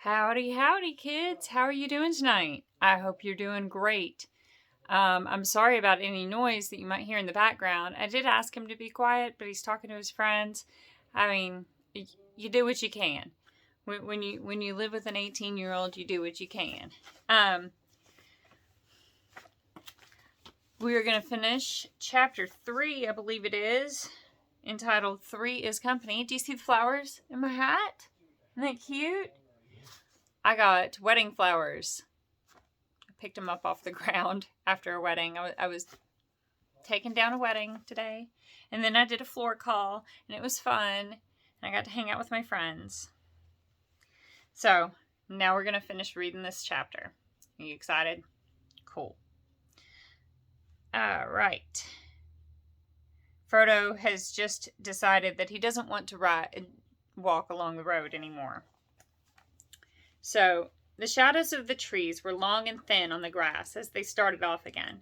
Howdy, howdy, kids. How are you doing tonight? I hope you're doing great. I'm sorry about any noise that you might hear in the background. I did ask him to be quiet, but he's talking to his friends. I mean, you do what you can. When you live with an 18-year-old, you do what you can. We are going to finish chapter 3, I believe it is, entitled 3 is Company. Do you see the flowers in my hat? Isn't that cute? I got wedding flowers. I picked them up off the ground after a wedding. I was taking down a wedding today. And then I did a floor call. And it was fun. And I got to hang out with my friends. So, now we're going to finish reading this chapter. Are you excited? Cool. Alright. Frodo has just decided that he doesn't want to walk along the road anymore. So, the shadows of the trees were long and thin on the grass as they started off again.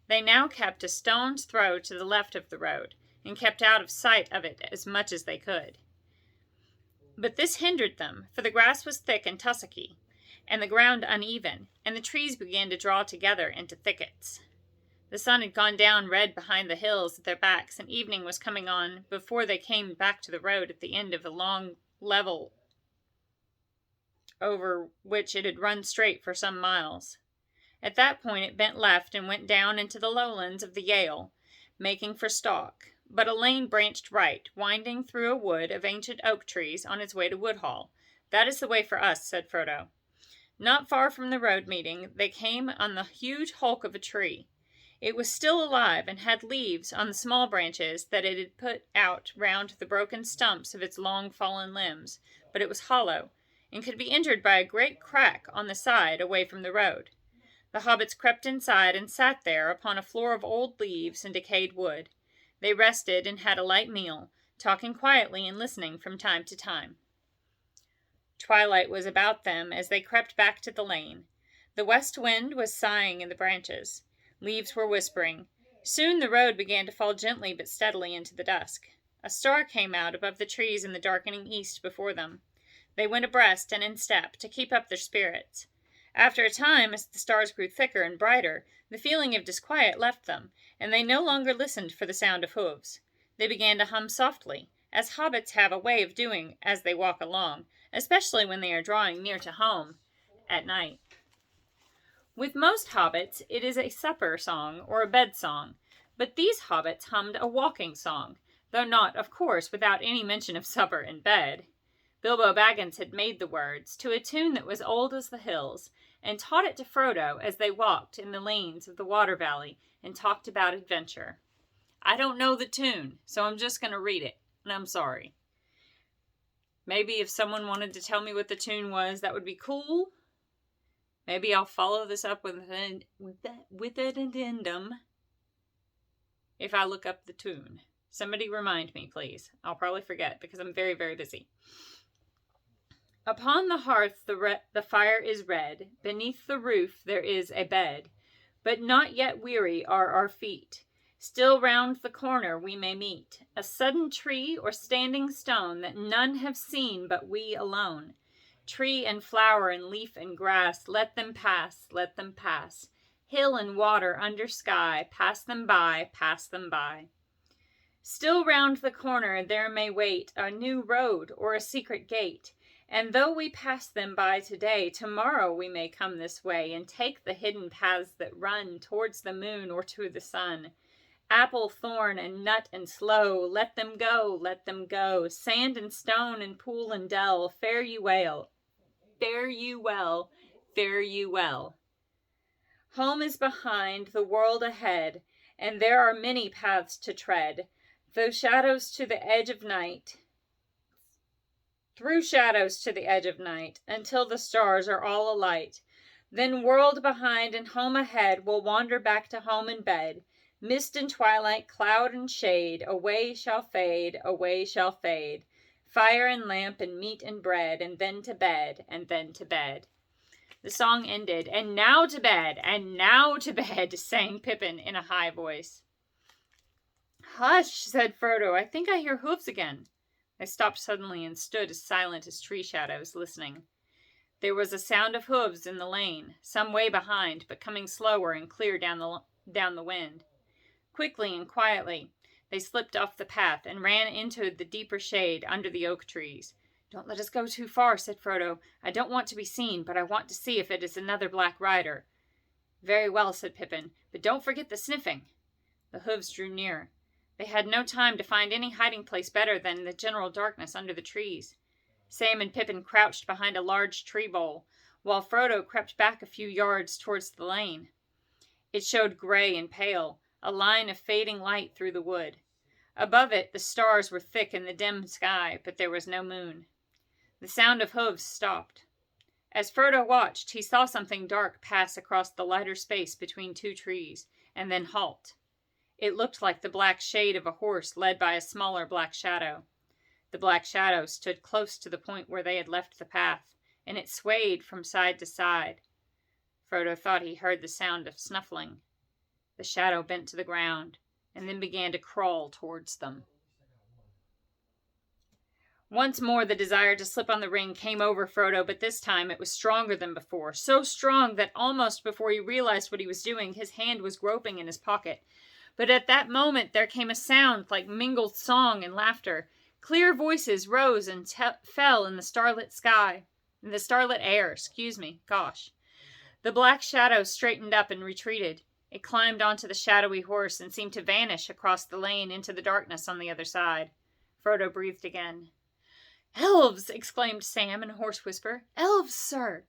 They now kept a stone's throw to the left of the road, and kept out of sight of it as much as they could. But this hindered them, for the grass was thick and tussocky, and the ground uneven, and the trees began to draw together into thickets. The sun had gone down red behind the hills at their backs, and evening was coming on before they came back to the road at the end of the long level over which it had run straight for some miles. At that point it bent left and went down into the lowlands of the Yale, making for Stock, but a lane branched right, winding through a wood of ancient oak trees on its way to Woodhall. "That is the way for us," said Frodo. Not far from the road meeting, they came on the huge hulk of a tree. It was still alive and had leaves on the small branches that it had put out round the broken stumps of its long fallen limbs, but it was hollow, and could be entered by a great crack on the side away from the road. The hobbits crept inside and sat there upon a floor of old leaves and decayed wood. They rested and had a light meal, talking quietly and listening from time to time. Twilight was about them as they crept back to the lane. The west wind was sighing in the branches. Leaves were whispering. Soon the road began to fall gently but steadily into the dusk. A star came out above the trees in the darkening east before them. They went abreast and in step to keep up their spirits. After a time, as the stars grew thicker and brighter, the feeling of disquiet left them, and they no longer listened for the sound of hoofs. They began to hum softly, as hobbits have a way of doing as they walk along, especially when they are drawing near to home at night. With most hobbits, it is a supper song or a bed song, but these hobbits hummed a walking song, though not, of course, without any mention of supper and bed. Bilbo Baggins had made the words, to a tune that was old as the hills, and taught it to Frodo as they walked in the lanes of the water valley and talked about adventure. I don't know the tune, so I'm just going to read it, and I'm sorry. Maybe if someone wanted to tell me what the tune was, that would be cool. Maybe I'll follow this up with an addendum if I look up the tune. Somebody remind me, please. I'll probably forget because I'm very, very busy. Upon the hearth the fire is red, beneath the roof there is a bed, but not yet weary are our feet. Still round the corner we may meet a sudden tree or standing stone that none have seen but we alone. Tree and flower and leaf and grass, let them pass, let them pass. Hill and water under sky, pass them by, pass them by. Still round the corner there may wait a new road or a secret gate. And though we pass them by today, tomorrow we may come this way and take the hidden paths that run towards the moon or to the sun. Apple, thorn, and nut and sloe, let them go, let them go. Sand and stone and pool and dell, fare you well, fare you well, fare you well. Home is behind, the world ahead, and there are many paths to tread. Through shadows to the edge of night, until the stars are all alight. Then world behind and home ahead, we'll wander back to home and bed. Mist and twilight, cloud and shade, away shall fade, away shall fade. Fire and lamp and meat and bread, and then to bed, and then to bed. The song ended. "And now to bed, and now to bed," sang Pippin in a high voice. "Hush," said Frodo. "I think I hear hoofs again." They stopped suddenly and stood as silent as tree shadows, listening. There was a sound of hooves in the lane, some way behind, but coming slower and clear down the wind. Quickly and quietly, they slipped off the path and ran into the deeper shade under the oak trees. "Don't let us go too far," said Frodo. "I don't want to be seen, but I want to see if it is another Black Rider." "Very well," said Pippin, "but don't forget the sniffing." The hooves drew near. They had no time to find any hiding place better than the general darkness under the trees. Sam and Pippin crouched behind a large tree bole, while Frodo crept back a few yards towards the lane. It showed gray and pale, a line of fading light through the wood. Above it, the stars were thick in the dim sky, but there was no moon. The sound of hooves stopped. As Frodo watched, he saw something dark pass across the lighter space between two trees, and then halt. It looked like the black shade of a horse led by a smaller black shadow. The black shadow stood close to the point where they had left the path, and it swayed from side to side. Frodo thought he heard the sound of snuffling. The shadow bent to the ground, and then began to crawl towards them. Once more the desire to slip on the ring came over Frodo, but this time it was stronger than before, so strong that almost before he realized what he was doing, his hand was groping in his pocket. But at that moment there came a sound like mingled song and laughter. Clear voices rose and fell in the starlit air. The black shadow straightened up and retreated. It climbed onto the shadowy horse and seemed to vanish across the lane into the darkness on the other side. Frodo breathed again. "Elves!" exclaimed Sam in a hoarse whisper. "Elves, sir!"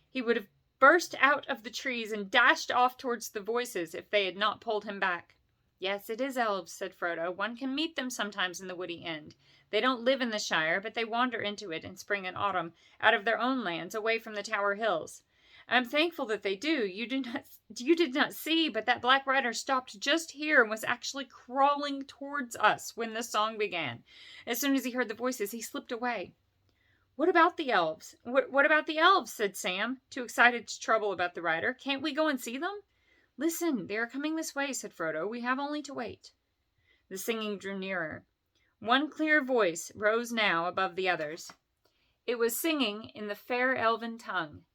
He would have burst out of the trees and dashed off towards the voices if they had not pulled him back. "Yes, it is elves," said Frodo. "One can meet them sometimes in the woody end. They don't live in the Shire, but they wander into it in spring and autumn, out of their own lands, away from the Tower Hills. I'm thankful that they do. You did not see, but that Black Rider stopped just here and was actually crawling towards us when the song began. As soon as he heard the voices, he slipped away." "What about the elves? What about the elves?" said Sam, too excited to trouble about the rider. "Can't we go and see them?" "Listen, they are coming this way," said Frodo. "We have only to wait." The singing drew nearer. One clear voice rose now above the others. It was singing in the fair elven tongue,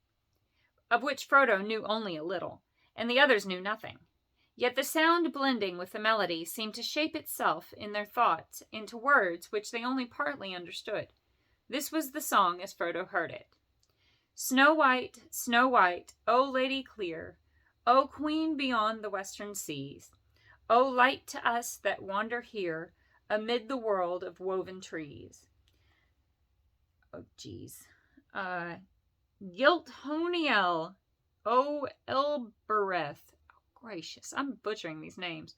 of which Frodo knew only a little, and the others knew nothing. Yet the sound, blending with the melody, seemed to shape itself in their thoughts into words which they only partly understood. This was the song as Frodo heard it. Snow white, O lady clear, O queen beyond the western seas, O light to us that wander here amid the world of woven trees. Gilthoniel, O Elbereth. Oh, gracious, I'm butchering these names.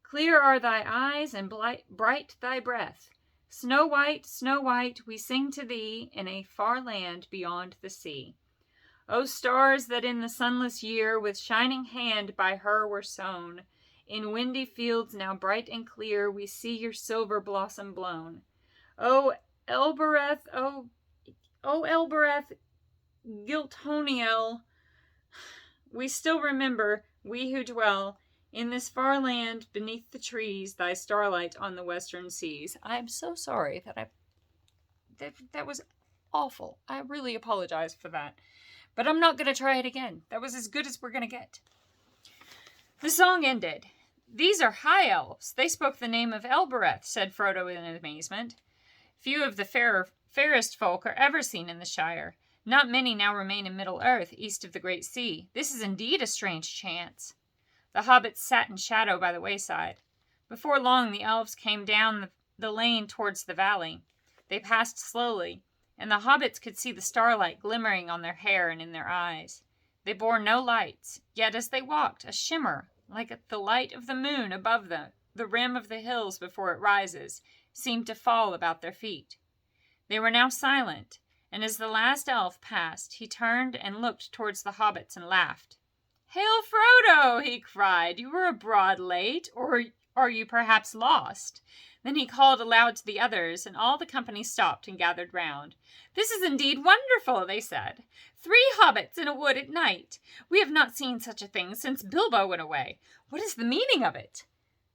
Clear are thy eyes and bright thy breath. Snow white, we sing to thee in a far land beyond the sea. O stars that in the sunless year with shining hand by her were sown, in windy fields now bright and clear we see your silver blossom blown. O Elbereth, O Elbereth, Gilthoniel, we still remember, we who dwell in this far land beneath the trees, thy starlight on the western seas." I'm so sorry that was awful. I really apologize for that. But I'm not going to try it again. That was as good as we're going to get. The song ended. "These are high elves. They spoke the name of Elbereth," said Frodo in amazement. "Few of the fairest folk are ever seen in the Shire. Not many now remain in Middle-earth, east of the Great Sea. This is indeed a strange chance." The hobbits sat in shadow by the wayside. Before long the elves came down the lane towards the valley. They passed slowly, and the hobbits could see the starlight glimmering on their hair and in their eyes. They bore no lights, yet as they walked, a shimmer, like the light of the moon above the rim of the hills before it rises, seemed to fall about their feet. They were now silent, and as the last elf passed, he turned and looked towards the hobbits and laughed. "Hail, Frodo!" he cried. "You were abroad late, or are you perhaps lost?" Then he called aloud to the others, and all the company stopped and gathered round. "This is indeed wonderful," they said. 3 hobbits in a wood at night. We have not seen such a thing since Bilbo went away. What is the meaning of it?"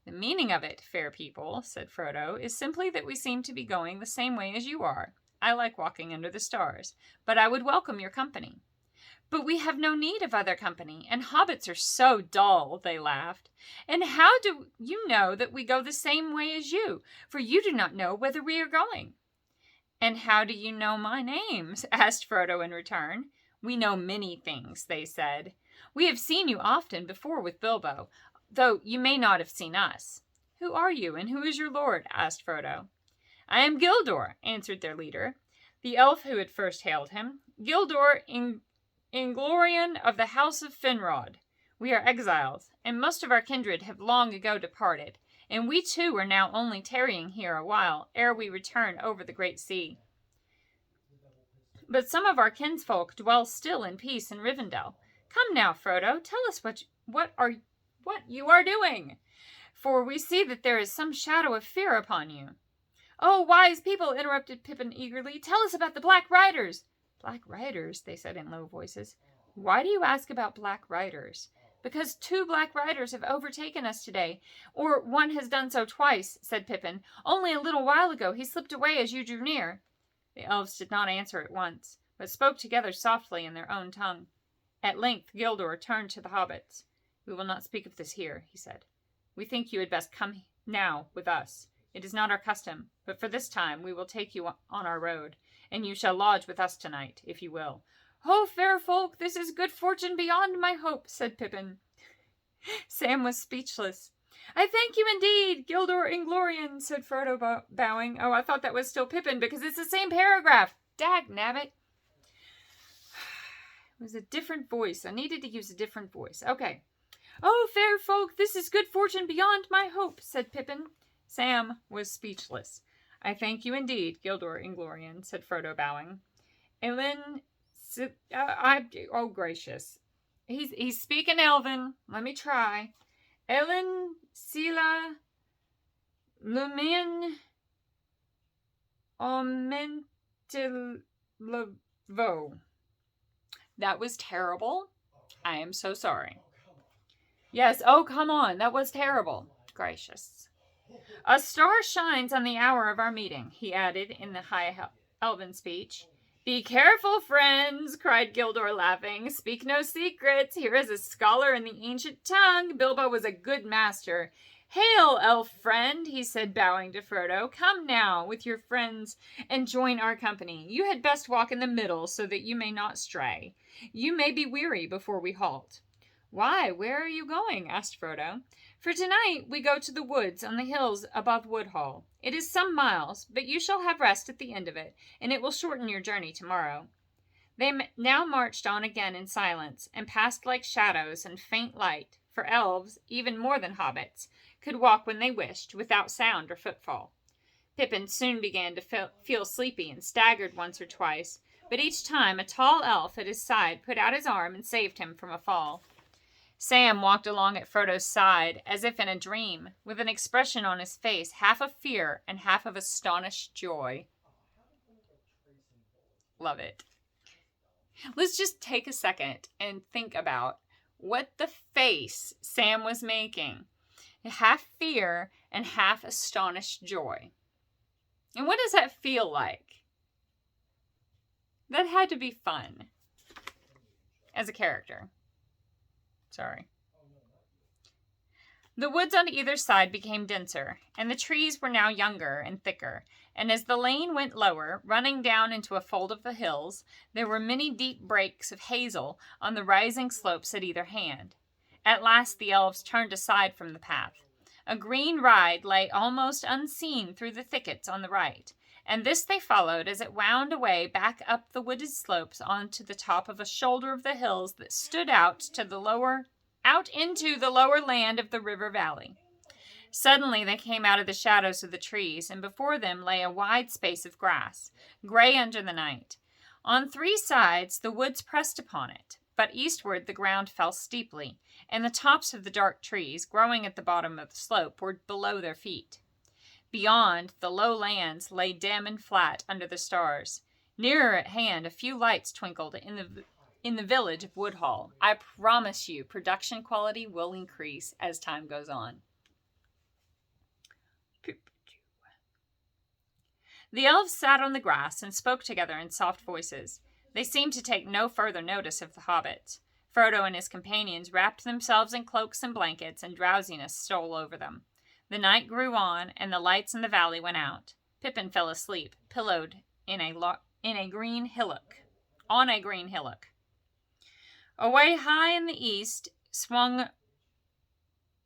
"The meaning of it, fair people," said Frodo, "is simply that we seem to be going the same way as you are. I like walking under the stars, but I would welcome your company." "But we have no need of other company, and hobbits are so dull," they laughed. "And how do you know that we go the same way as you? For you do not know whither we are going." "And how do you know my name?" asked Frodo in return. "We know many things," they said. "We have seen you often before with Bilbo, though you may not have seen us." "Who are you, and who is your lord?" asked Frodo. "I am Gildor," answered their leader, the elf who had first hailed him. "Gildor Inglorian of the house of Finrod. We are exiles, and most of our kindred have long ago departed, and we too are now only tarrying here a while ere we return over the great sea. But some of our kinsfolk dwell still in peace in Rivendell. Come now, Frodo, tell us what you are doing, for we see that there is some shadow of fear upon you." "Oh, wise people," interrupted Pippin eagerly, "tell us about the Black Riders." "Black Riders?" they said in low voices. "Why do you ask about Black Riders?" "Because 2 Black Riders have overtaken us today, or one has done so twice," said Pippin. "Only a little while ago he slipped away as you drew near." The elves did not answer at once, but spoke together softly in their own tongue. At length Gildor turned to the hobbits. "We will not speak of this here," he said. "We think you had best come now with us. It is not our custom, but for this time we will take you on our road, and you shall lodge with us tonight, if you will." "Oh, fair folk, this is good fortune beyond my hope," said Pippin. Sam was speechless. "I thank you indeed, Gildor Inglorian," said Frodo, bowing. Oh, I thought that was still Pippin, because it's the same paragraph. Dag nabbit. It was a different voice. I needed to use a different voice. Okay. "Oh, fair folk, this is good fortune beyond my hope," said Pippin. Sam was speechless. "I thank you indeed, Gildor Inglorian," said Frodo, bowing. Oh, gracious. He's speaking Elven. Let me try. Elin Sila Lumin Omentilvo. That was terrible. I am so sorry. Yes, oh, come on. That was terrible. Gracious. "A star shines on the hour of our meeting," he added in the high Elven speech. "Be careful, friends," cried Gildor, laughing. "Speak no secrets. Here is a scholar in the ancient tongue. Bilbo was a good master. Hail, elf friend," he said, bowing to Frodo. "Come now with your friends and join our company. You had best walk in the middle so that you may not stray. You may be weary before we halt." "Why, where are you going?" asked Frodo. "For tonight we go to the woods on the hills above Woodhall. It is some miles, but you shall have rest at the end of it, and it will shorten your journey tomorrow." They now marched on again in silence, and passed like shadows and faint light, for elves, even more than hobbits, could walk when they wished, without sound or footfall. Pippin soon began to feel sleepy and staggered once or twice, but each time a tall elf at his side put out his arm and saved him from a fall. Sam walked along at Frodo's side, as if in a dream, with an expression on his face half of fear and half of astonished joy. Love it. Let's just take a second and think about what the face Sam was making. Half fear and half astonished joy. And what does that feel like? That had to be fun. As a character. Sorry. The woods on either side became denser, and the trees were now younger and thicker, and as the lane went lower, running down into a fold of the hills, there were many deep breaks of hazel on the rising slopes at either hand. At last the elves turned aside from the path. A green ride lay almost unseen through the thickets on the right, and this they followed as it wound away back up the wooded slopes onto the top of a shoulder of the hills that stood out into the lower land of the river valley. Suddenly they came out of the shadows of the trees, and before them lay a wide space of grass, gray under the night. On 3 sides the woods pressed upon it, but eastward the ground fell steeply, and the tops of the dark trees, growing at the bottom of the slope, were below their feet. Beyond, the low lands lay dim and flat under the stars. Nearer at hand, a few lights twinkled in the village of Woodhall. I promise you, production quality will increase as time goes on. The elves sat on the grass and spoke together in soft voices. They seemed to take no further notice of the hobbits. Frodo and his companions wrapped themselves in cloaks and blankets, and drowsiness stole over them. The night grew on, and the lights in the valley went out. Pippin fell asleep, pillowed on a green hillock. Away high in the east swung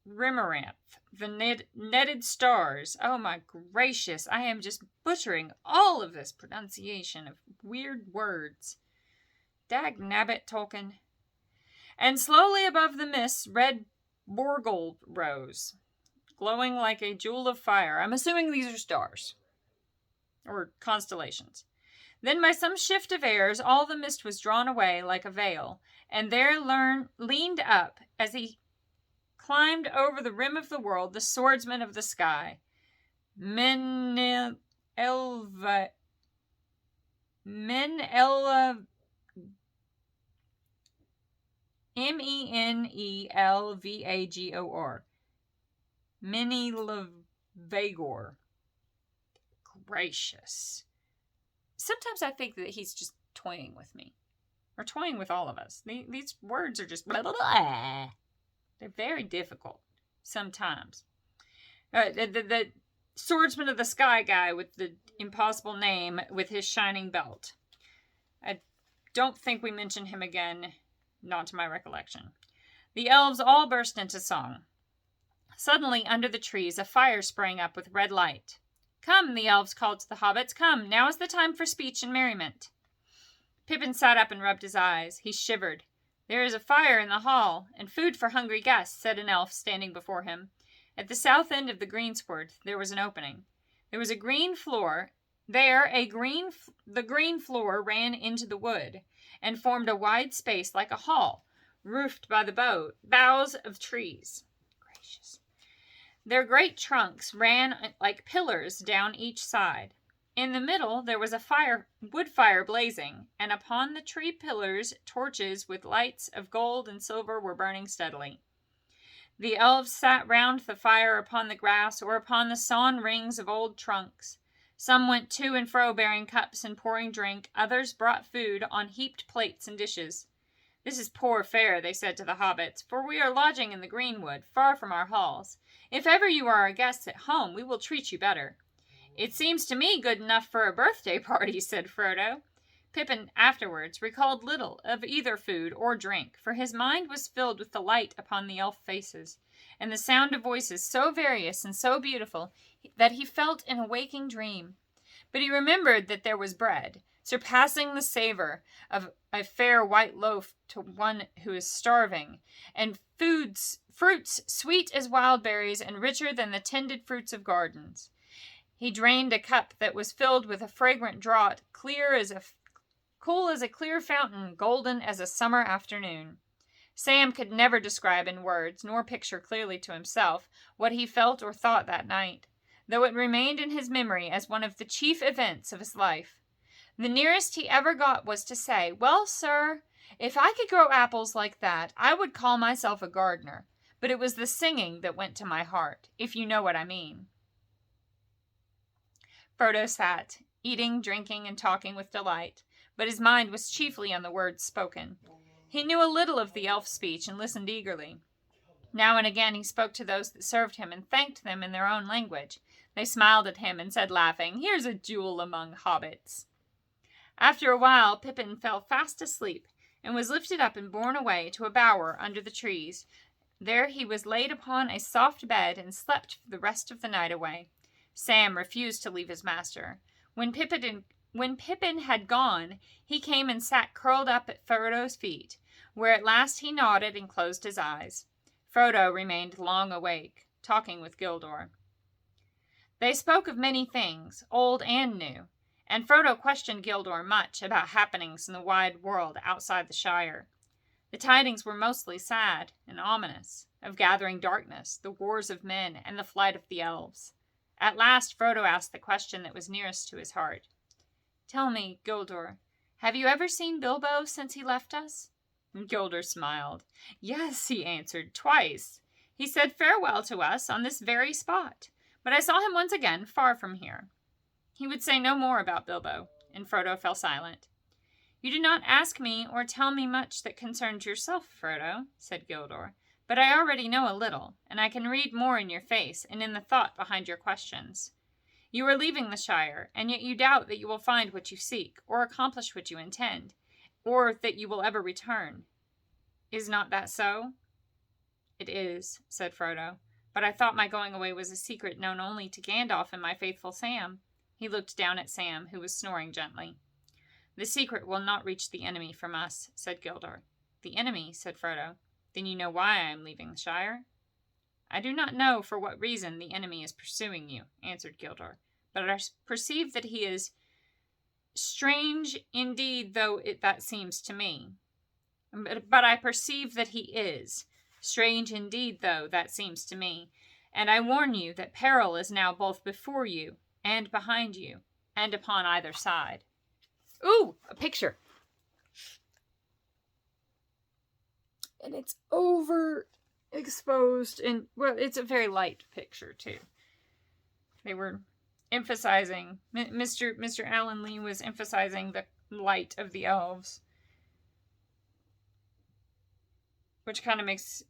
Rimaranth, the netted stars. Oh my gracious, I am just butchering all of this pronunciation of weird words. Dag nabbit, Tolkien. And slowly above the mists, red Borgold rose, glowing like a jewel of fire. I'm assuming these are stars. Or constellations. Then by some shift of airs, all the mist was drawn away like a veil, and there leaned up, as he climbed over the rim of the world, the swordsman of the sky, Men-Elva... Menelvagor. Menelvagor. Gracious. Sometimes I think that he's just toying with me. Or toying with all of us. These words are just blah, blah, blah. They're very difficult. Sometimes. The swordsman of the sky guy with the impossible name with his shining belt. I don't think we mention him again. Not to my recollection. The elves all burst into song. Suddenly, under the trees, a fire sprang up with red light. Come, the elves called to the hobbits, come, now is the time for speech and merriment. Pippin sat up and rubbed his eyes. He shivered. There is a fire in the hall, and food for hungry guests, said an elf standing before him. At the south end of the greensward there was an opening. There was a green floor. The green floor ran into the wood, and formed a wide space like a hall, roofed by the boughs of trees. Gracious. Their great trunks ran like pillars down each side. In the middle there was a wood fire blazing, and upon the tree pillars torches with lights of gold and silver were burning steadily. The elves sat round the fire upon the grass or upon the sawn rings of old trunks. Some went to and fro bearing cups and pouring drink. Others brought food on heaped plates and dishes. This is poor fare, they said to the hobbits, for we are lodging in the greenwood, far from our halls. If ever you are our guests at home, we will treat you better. It seems to me good enough for a birthday party, said Frodo. Pippin afterwards recalled little of either food or drink, for his mind was filled with the light upon the elf faces, and the sound of voices so various and so beautiful that he felt in a waking dream. But he remembered that there was bread, surpassing the savor of a fair white loaf to one who is starving, and fruits sweet as wild berries and richer than the tended fruits of gardens. He drained a cup that was filled with a fragrant draught, cool as a clear fountain, golden as a summer afternoon. Sam could never describe in words, nor picture clearly to himself, what he felt or thought that night, though it remained in his memory as one of the chief events of his life. The nearest he ever got was to say, "Well, sir, if I could grow apples like that, I would call myself a gardener." But it was the singing that went to my heart, if you know what I mean. Frodo sat, eating, drinking, and talking with delight, but his mind was chiefly on the words spoken. He knew a little of the elf speech and listened eagerly. Now and again he spoke to those that served him and thanked them in their own language. They smiled at him and said, laughing, "Here's a jewel among hobbits." After a while, Pippin fell fast asleep and was lifted up and borne away to a bower under the trees. There he was laid upon a soft bed and slept for the rest of the night away. Sam refused to leave his master. When Pippin had gone, he came and sat curled up at Frodo's feet, where at last he nodded and closed his eyes. Frodo remained long awake, talking with Gildor. They spoke of many things, old and new, and Frodo questioned Gildor much about happenings in the wide world outside the Shire. The tidings were mostly sad and ominous, of gathering darkness, the wars of men, and the flight of the elves. At last Frodo asked the question that was nearest to his heart. "Tell me, Gildor, have you ever seen Bilbo since he left us?" Gildor smiled. "Yes," he answered, "twice. He said farewell to us on this very spot, but I saw him once again far from here." He would say no more about Bilbo, and Frodo fell silent. "You do not ask me or tell me much that concerns yourself, Frodo," said Gildor, "but I already know a little, and I can read more in your face and in the thought behind your questions. You are leaving the Shire, and yet you doubt that you will find what you seek, or accomplish what you intend, or that you will ever return. Is not that so?" "It is," said Frodo, "but I thought my going away was a secret known only to Gandalf and my faithful Sam." He looked down at Sam, who was snoring gently. "The secret will not reach the enemy from us," said Gildor. "The enemy?" said Frodo. "Then you know why I am leaving the Shire?" "I do not know for what reason the enemy is pursuing you," answered Gildor, "but I perceive that he is strange indeed though that seems to me. But I perceive that he is strange indeed though that seems to me, and I warn you that peril is now both before you and behind you, and upon either side." Ooh, a picture. And it's overexposed, and, well, it's a very light picture, too. They were emphasizing, Mr. Alan Lee was emphasizing the light of the elves, which kind of makes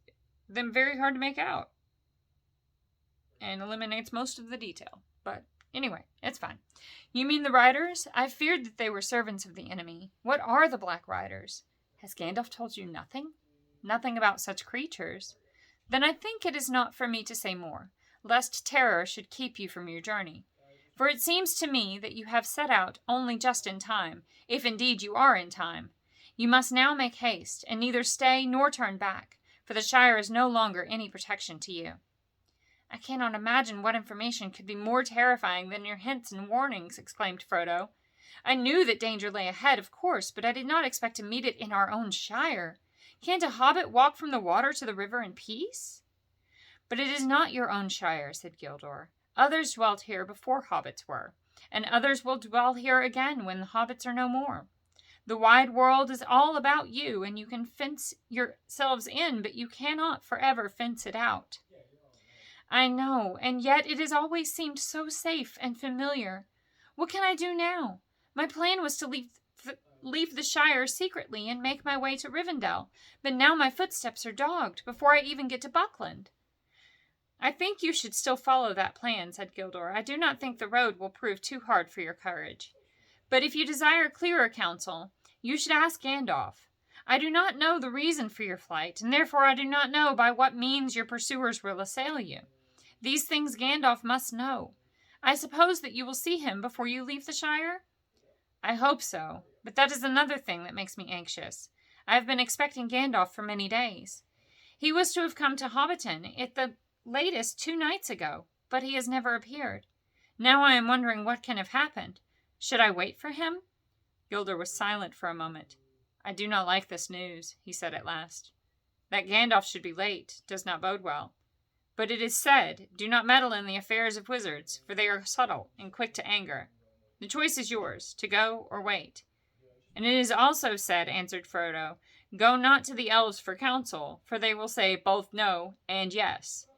them very hard to make out and eliminates most of the detail. But anyway, it's fine. "You mean the riders? I feared that they were servants of the enemy. What are the Black Riders? Has Gandalf told you nothing? Nothing about such creatures? Then I think it is not for me to say more, lest terror should keep you from your journey. For it seems to me that you have set out only just in time, if indeed you are in time. You must now make haste, and neither stay nor turn back, for the Shire is no longer any protection to you." "I cannot imagine what information could be more terrifying than your hints and warnings," exclaimed Frodo. "I knew that danger lay ahead, of course, but I did not expect to meet it in our own Shire. Can't a hobbit walk from the water to the river in peace?" "But it is not your own Shire," said Gildor. "Others dwelt here before hobbits were, and others will dwell here again when the hobbits are no more. The wide world is all about you, and you can fence yourselves in, but you cannot forever fence it out." "I know, and yet it has always seemed so safe and familiar. What can I do now? My plan was to leave the Shire secretly and make my way to Rivendell, but now my footsteps are dogged before I even get to Buckland." "I think you should still follow that plan," said Gildor. "I do not think the road will prove too hard for your courage. But if you desire clearer counsel, you should ask Gandalf. I do not know the reason for your flight, and therefore I do not know by what means your pursuers will assail you. These things Gandalf must know. I suppose that you will see him before you leave the Shire?" "I hope so, but that is another thing that makes me anxious. I have been expecting Gandalf for many days. He was to have come to Hobbiton at the latest 2 nights ago, but he has never appeared. Now I am wondering what can have happened. Should I wait for him?" Gildor was silent for a moment. "I do not like this news," he said at last. "That Gandalf should be late does not bode well. But it is said, do not meddle in the affairs of wizards, for they are subtle and quick to anger. The choice is yours, to go or wait." "And it is also said," answered Frodo, "go not to the elves for counsel, for they will say both no and yes."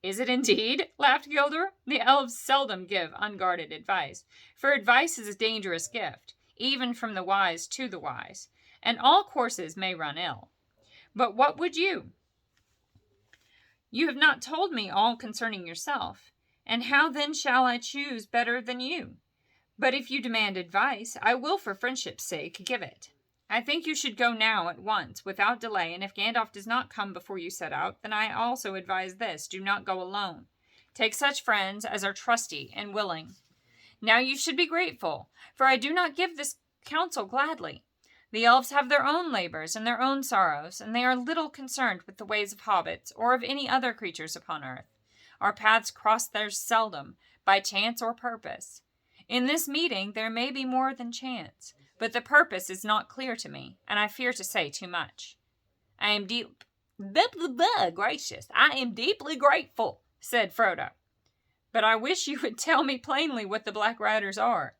"Is it indeed?" laughed Gildor. "The elves seldom give unguarded advice, for advice is a dangerous gift, even from the wise to the wise, and all courses may run ill. But what would you? You have not told me all concerning yourself, and how then shall I choose better than you? But if you demand advice, I will for friendship's sake give it. I think you should go now at once, without delay, and if Gandalf does not come before you set out, then I also advise this, do not go alone. Take such friends as are trusty and willing. Now you should be grateful, for I do not give this counsel gladly. The elves have their own labors and their own sorrows, and they are little concerned with the ways of hobbits or of any other creatures upon earth. Our paths cross theirs seldom, by chance or purpose. In this meeting there may be more than chance, but the purpose is not clear to me, and I fear to say too much. I am gracious. I am deeply grateful, said Frodo. But I wish you would tell me plainly what the Black Riders are.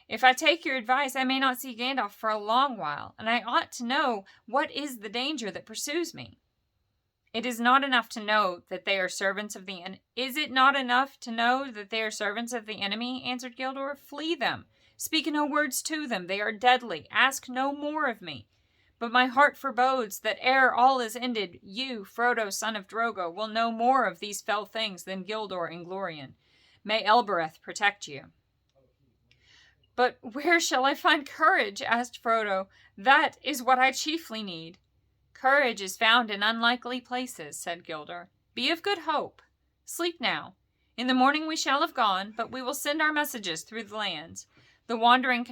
If I take your advice, I may not see Gandalf for a long while, and I ought to know what is the danger that pursues me. It is not enough to know that they are servants of the enemy. Is it not enough to know that they are servants of the enemy? Answered Gildor. Flee them. Speak no words to them. They are deadly. Ask no more of me. But my heart forebodes that ere all is ended, you, Frodo, son of Drogo, will know more of these fell things than Gildor and Glorian. May Elbereth protect you. But where shall I find courage? Asked Frodo. That is what I chiefly need. Courage is found in unlikely places, said Gildor. Be of good hope. Sleep now. In the morning we shall have gone, but we will send our messages through the lands. The wandering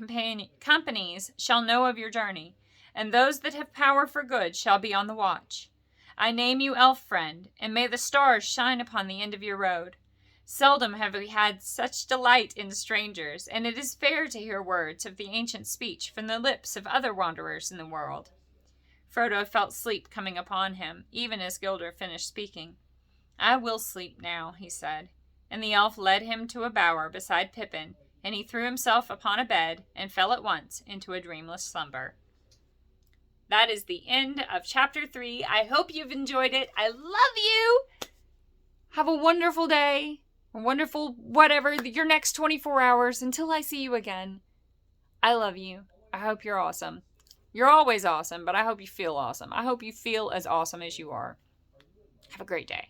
companies shall know of your journey, and those that have power for good shall be on the watch. I name you elf friend, and may the stars shine upon the end of your road. Seldom have we had such delight in strangers, and it is fair to hear words of the ancient speech from the lips of other wanderers in the world. Frodo felt sleep coming upon him, even as Gildor finished speaking. I will sleep now, he said, and the elf led him to a bower beside Pippin, and he threw himself upon a bed and fell at once into a dreamless slumber. That is the end of chapter 3. I hope you've enjoyed it. I love you. Have a wonderful day, a wonderful whatever, your next 24 hours until I see you again. I love you. I hope you're awesome. You're always awesome, but I hope you feel awesome. I hope you feel as awesome as you are. Have a great day.